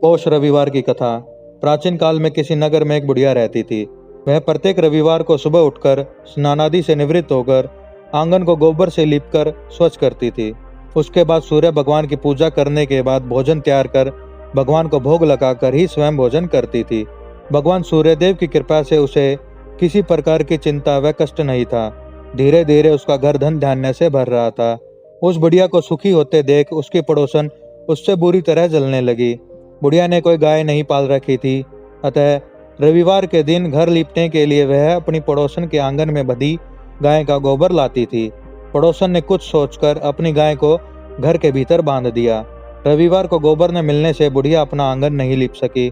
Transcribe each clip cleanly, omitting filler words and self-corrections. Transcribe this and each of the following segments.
पौष रविवार की कथा। प्राचीन काल में किसी नगर में एक बुढ़िया रहती थी। वह प्रत्येक रविवार को सुबह उठकर स्नानादि से निवृत्त होकर आंगन को गोबर से लीपकर स्वच्छ करती थी। उसके बाद सूर्य भगवान की पूजा करने के बाद भोजन तैयार कर भगवान को भोग लगाकर ही स्वयं भोजन करती थी। भगवान सूर्यदेव की कृपा से उसे किसी प्रकार की चिंता व कष्ट नहीं था। धीरे धीरे उसका घर धन धान्य से भर रहा था। उस बुढ़िया को सुखी होते देख उसकी पड़ोसन उससे बुरी तरह जलने लगी। बुढ़िया ने कोई गाय नहीं पाल रखी थी, अतः रविवार के दिन घर लीपने के लिए वह अपनी पड़ोसन के आंगन में बंधी गाय का गोबर लाती थी। पड़ोसन ने कुछ सोचकर अपनी गाय को घर के भीतर बांध दिया। रविवार को गोबर न मिलने से बुढ़िया अपना आंगन नहीं लीप सकी।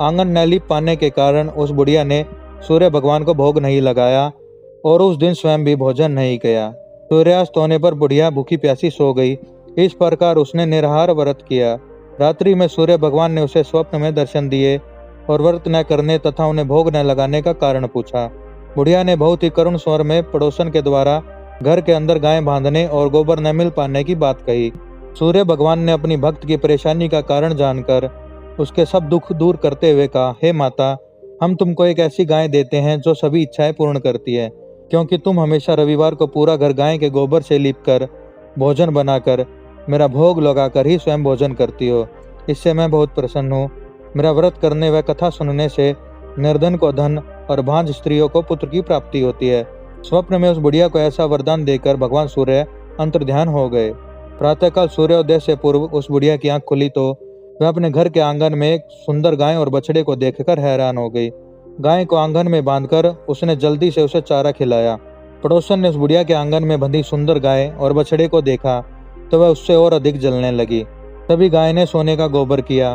आंगन न लीप पाने के कारण उस बुढ़िया ने सूर्य भगवान को भोग नहीं लगाया और उस दिन स्वयं भी भोजन नहीं किया। सूर्यास्त होने पर बुढ़िया भूखी प्यासी सो गई। इस प्रकार उसने निराहार व्रत किया। रात्रि में सूर्य भगवान ने उसे स्वप्न में दर्शन दिए और व्रत न करने तथा उन्हें भोग न लगाने का कारण पूछा। बुढ़िया ने बहुत ही करुण स्वर में पड़ोसन के द्वारा घर के अंदर गाय बांधने और गोबर न मिल पाने की बात कही। सूर्य भगवान ने अपनी भक्त की परेशानी का कारण जानकर उसके सब दुख दूर करते हुए कहा, हे माता, हम तुमको एक ऐसी गाय देते हैं जो सभी इच्छाएं पूर्ण करती है, क्योंकि तुम हमेशा रविवार को पूरा घर गाय के गोबर से लीपकर भोजन बनाकर मेरा भोग लगाकर ही स्वयं भोजन करती हो। इससे मैं बहुत प्रसन्न हूँ। मेरा व्रत करने व कथा सुनने से निर्धन को धन और भांज स्त्रियों को पुत्र की प्राप्ति होती है। स्वप्न में उस बुढ़िया को ऐसा वरदान देकर भगवान सूर्य अंतर्ध्यान हो गए। प्रातःकाल सूर्योदय से पूर्व उस बुढ़िया की आंख खुली तो वह अपने घर के आंगन में एक सुंदर गाय और बछड़े को देखकर हैरान हो गई। गाय को आंगन में बांधकर उसने जल्दी से उसे चारा खिलाया। पड़ोसन ने उस बुढ़िया के आंगन में बंधी सुंदर गाय और बछड़े को देखा तो वह उससे और अधिक जलने लगी। तभी गाय ने सोने का गोबर किया।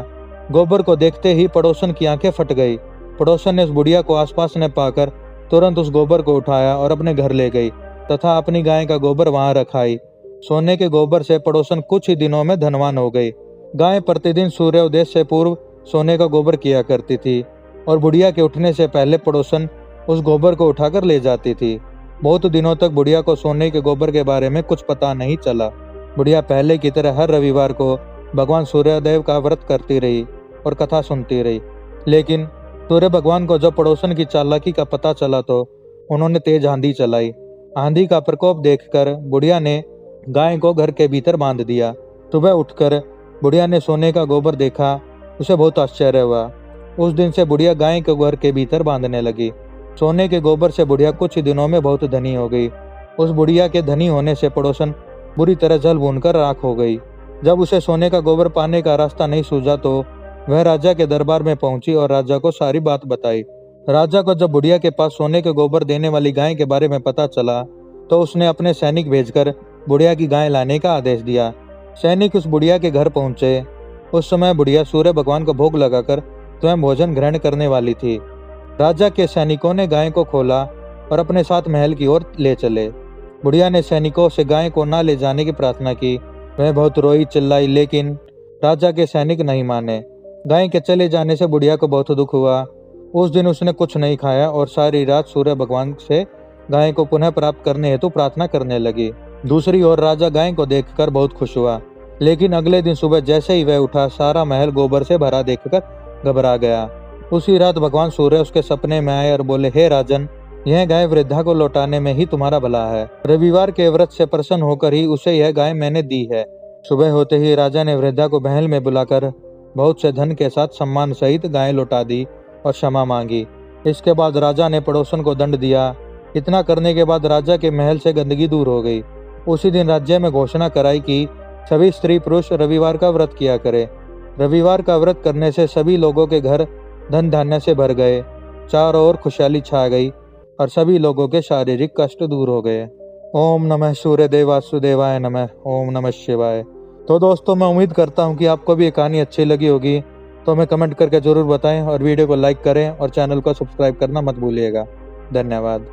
गोबर को देखते ही पड़ोसन की आंखें फट गई। पड़ोसन ने उस बुढ़िया को आसपास न पाकर तुरंत उस गोबर को उठाया और अपने घर ले गई तथा अपनी गाय का गोबर वहां रखाई। सोने के गोबर से पड़ोसन कुछ ही दिनों में धनवान हो गई। गाय प्रतिदिन सूर्योदय से पूर्व सोने का गोबर किया करती थी और बुढ़िया के उठने से पहले पड़ोसन उस गोबर को उठाकर ले जाती थी। बहुत दिनों तक बुढ़िया को सोने के गोबर के बारे में कुछ पता नहीं चला। बुढ़िया पहले की तरह हर रविवार को भगवान सूर्यदेव का व्रत करती रही और कथा सुनती रही। लेकिन सूर्य भगवान को जब पड़ोसन की चालाकी का पता चला तो उन्होंने तेज आंधी चलाई। आंधी का प्रकोप देखकर बुढ़िया ने गाय को घर के भीतर बांध दिया। सुबह उठकर बुढ़िया ने सोने का गोबर देखा। उसे बहुत आश्चर्य हुआ। उस दिन से बुढ़िया गाय को घर के भीतर बांधने लगी। सोने के गोबर से बुढ़िया कुछ ही दिनों में बहुत धनी हो गई। उस बुढ़िया के धनी होने से पड़ोसन बुरी तरह जल भूनकर राख हो गई। जब उसे सोने का गोबर पाने का रास्ता नहीं सूझा तो वह राजा के दरबार में पहुंची और राजा को सारी बात बताई। राजा को जब बुढ़िया के पास सोने के गोबर देने वाली गाय के बारे में पता चला तो उसने अपने सैनिक भेजकर बुढ़िया की गाय लाने का आदेश दिया। सैनिक उस बुढ़िया के घर पहुंचे। उस समय बुढ़िया सूर्य भगवान को भोग लगाकर स्वयं भोजन ग्रहण करने वाली थी। राजा के सैनिकों ने गाय को खोला और अपने साथ महल की ओर ले चले। बुढ़िया ने सैनिकों से गाय को ना ले जाने की प्रार्थना की। वह बहुत रोई चिल्लाई, लेकिन राजा के सैनिक नहीं माने। गाय के चले जाने से बुढ़िया को बहुत दुख हुआ। उस दिन उसने कुछ नहीं खाया और सारी रात सूर्य भगवान से गाय को पुनः प्राप्त करने हेतु प्रार्थना करने लगी। दूसरी ओर राजा गाय को देखकर बहुत खुश हुआ, लेकिन अगले दिन सुबह जैसे ही वह उठा सारा महल गोबर से भरा देखकर घबरा गया। उसी रात भगवान सूर्य उसके सपने में आए और बोले, हे राजन, यह गाय वृद्धा को लौटाने में ही तुम्हारा भला है। रविवार के व्रत से प्रसन्न होकर ही उसे यह गाय मैंने दी है। सुबह होते ही राजा ने वृद्धा को महल में बुलाकर बहुत से धन के साथ सम्मान सहित गाय लौटा दी और क्षमा मांगी। इसके बाद राजा ने पड़ोसन को दंड दिया। इतना करने के बाद राजा के महल से गंदगी दूर हो गई। उसी दिन राज्य में घोषणा कराई कि सभी स्त्री पुरुष रविवार का व्रत किया करे। रविवार का व्रत करने से सभी लोगों के घर धन धान्य से भर गए, चारों ओर खुशहाली छा गई और सभी लोगों के शारीरिक कष्ट दूर हो गए। ओम नमः सूर्यदेव वासुदेवाय नमः। ओम नमः शिवाय। तो दोस्तों, मैं उम्मीद करता हूँ कि आपको भी ये कहानी अच्छी लगी होगी। तो हमें कमेंट करके जरूर बताएं और वीडियो को लाइक करें और चैनल को सब्सक्राइब करना मत भूलिएगा। धन्यवाद।